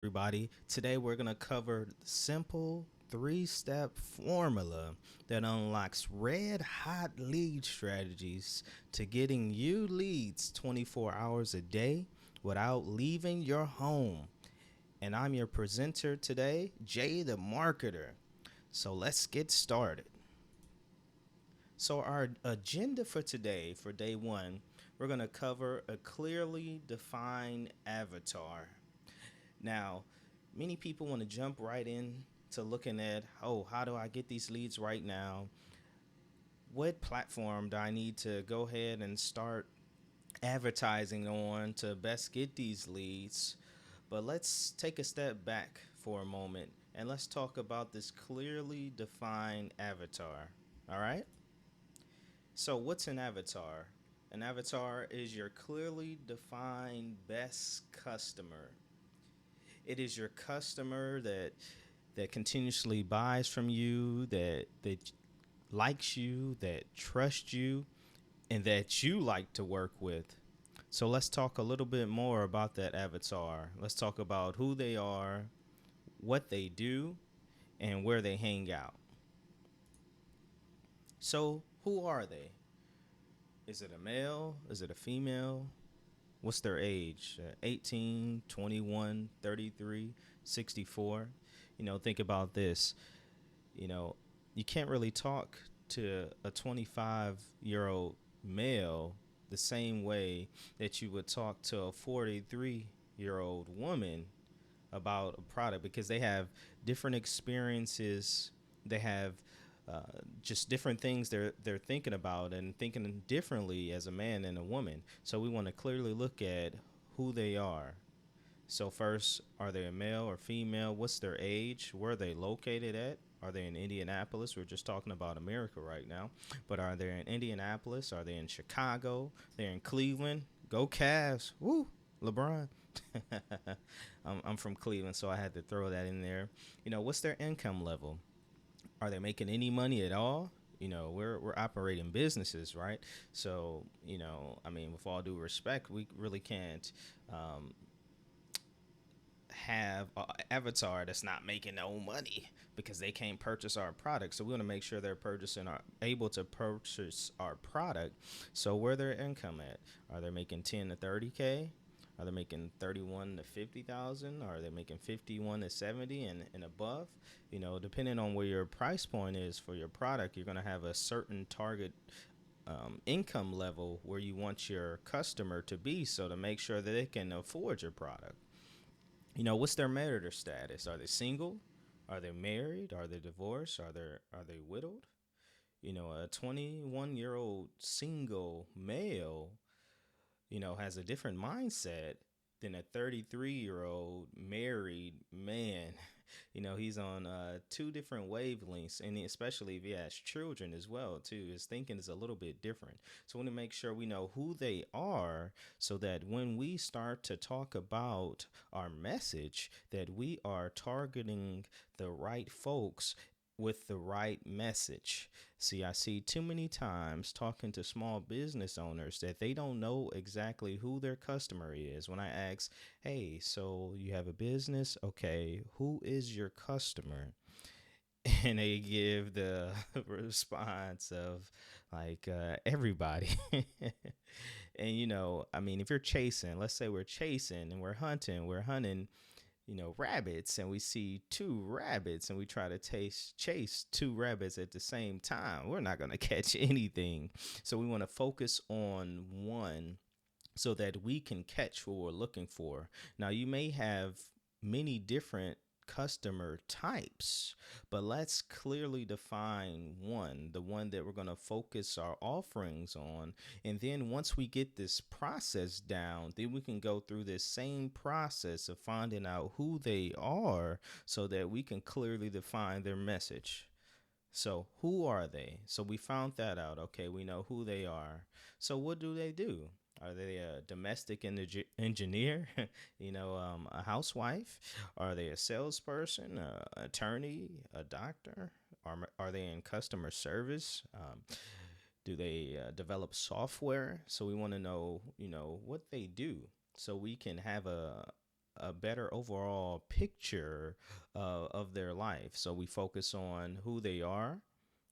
everybody. Today we're going to cover the simple three-step formula that unlocks red hot lead strategies to getting you leads 24 hours a day without leaving your home. And I'm your presenter today, Jay the Marketer. So let's get started. So, our agenda for today, for day one, we're going to cover a clearly defined avatar. Now, many people want to jump right in to looking at, oh, how do I get these leads right now? What platform do I need to go ahead and start advertising on to best get these leads? But let's take a step back for a moment and let's talk about this clearly defined avatar. All right? So, what's an avatar? An avatar is your clearly defined best customer. It is your customer that continuously buys from you, that likes you, that trusts you, and that you like to work with. So let's talk a little bit more about that avatar. Let's talk about who they are, what they do, and where they hang out. So, who are they? Is it a male? Is it a female? What's their age? 18, 21, 33, 64? Think about this. You know, you can't really talk to a 25-year-old male the same way that you would talk to a 43-year-old woman about a product because they have different experiences. They have uh, just different things they're thinking about and thinking differently as a man and a woman. So we want to clearly look at who they are. So first, are they a male or female? What's their age? Where are they located at? Are they in Indianapolis? We're just talking about America right now. But are they in Indianapolis? Are they in Chicago? They're in Cleveland. Go Cavs. Woo. LeBron. I'm from Cleveland, so I had to throw that in there. What's their income level? Are they making any money at all? We're operating businesses, right? So, I mean, with all due respect, we really can't um, have an avatar that's not making no money because they can't purchase our product. So we want to make sure they're able to purchase our product. So where their income at? Are they making 10 to 30K? Are they making 31 to 50,000? Are they making 51 to 70 and above? Depending on where your price point is for your product, you're going to have a certain target income level where you want your customer to be, so to make sure that they can afford your product. What's their marital status? Are they single? Are they married? Are they divorced? Are they widowed? A 21-year-old single male, has a different mindset than a 33-year-old married man. He's on two different wavelengths, and especially if he has children as well, too. His thinking is a little bit different. So we want to make sure we know who they are so that when we start to talk about our message, that we are targeting the right folks with the right message. See, I see too many times talking to small business owners that they don't know exactly who their customer is. When I ask, hey, so you have a business? Okay, who is your customer? And they give the response of like everybody. And I mean, if you're chasing, let's say we're chasing and we're hunting rabbits, and we see two rabbits and we try to chase two rabbits at the same time, we're not going to catch anything. So we want to focus on one so that we can catch what we're looking for. Now, you may have many different customer types, but let's clearly define one, the one that we're going to focus our offerings on. And then once we get this process down, then we can go through this same process of finding out who they are so that we can clearly define their message. So, who are they? So, we found that out. Okay, we know who they are. So, what do they do? Are they a domestic engineer? A housewife? Are they a salesperson, a attorney, a doctor? Are they in customer service? Do they develop software? So we want to know, what they do, so we can have a better overall picture of their life. So we focus on who they are,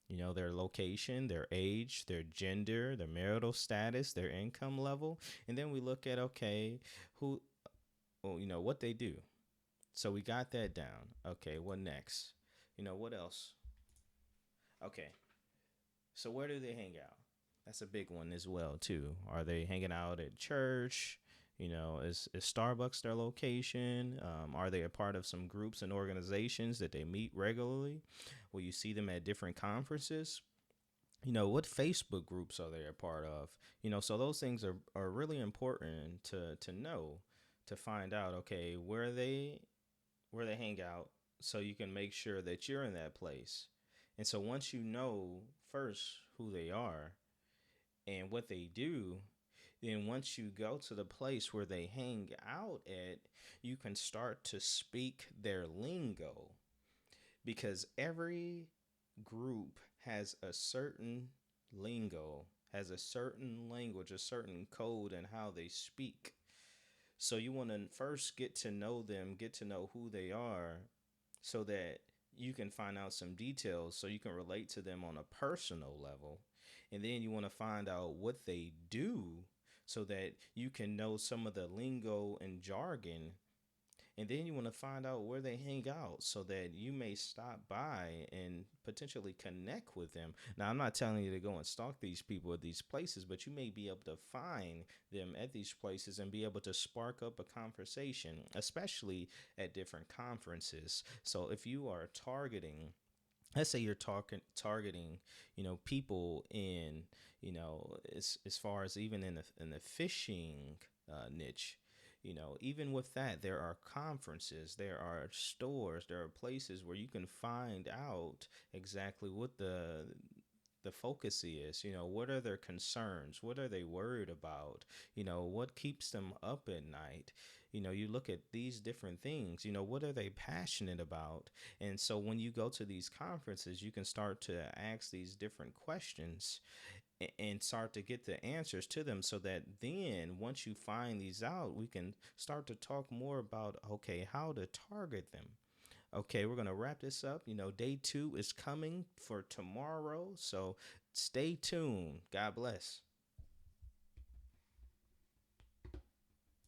their location, their age, their gender, their marital status, their income level. And then we look at, okay, who, well, what they do. So we got that down. Okay, what next? What else? Okay, so where do they hang out? That's a big one as well too. Are they hanging out at church? Is Starbucks their location? Are they a part of some groups and organizations that they meet regularly? Will you see them at different conferences? What Facebook groups are they a part of? So those things are really important to know, to find out, okay, where they hang out, so you can make sure that you're in that place. And so once you know first who they are and what they do, then once you go to the place where they hang out at, you can start to speak their lingo, because every group has a certain lingo, has a certain language, a certain code and how they speak. So you want to first get to know them, get to know who they are, so that you can find out some details so you can relate to them on a personal level. And then you want to find out what they do so that you can know some of the lingo and jargon. And then you want to find out where they hang out so that you may stop by and potentially connect with them. Now, I'm not telling you to go and stalk these people at these places, but you may be able to find them at these places and be able to spark up a conversation, especially at different conferences. So if you are targeting, let's say you're targeting, people in, as far as even in the fishing niche. Even with that, there are conferences, there are stores, there are places where you can find out exactly what the focus is. What are their concerns? What are they worried about? What keeps them up at night? You look at these different things. What are they passionate about? And so when you go to these conferences, you can start to ask these different questions and start to get the answers to them, so that then once you find these out, we can start to talk more about, okay, how to target them. Okay, we're going to wrap this up. Day 2 is coming for tomorrow. So stay tuned. God bless.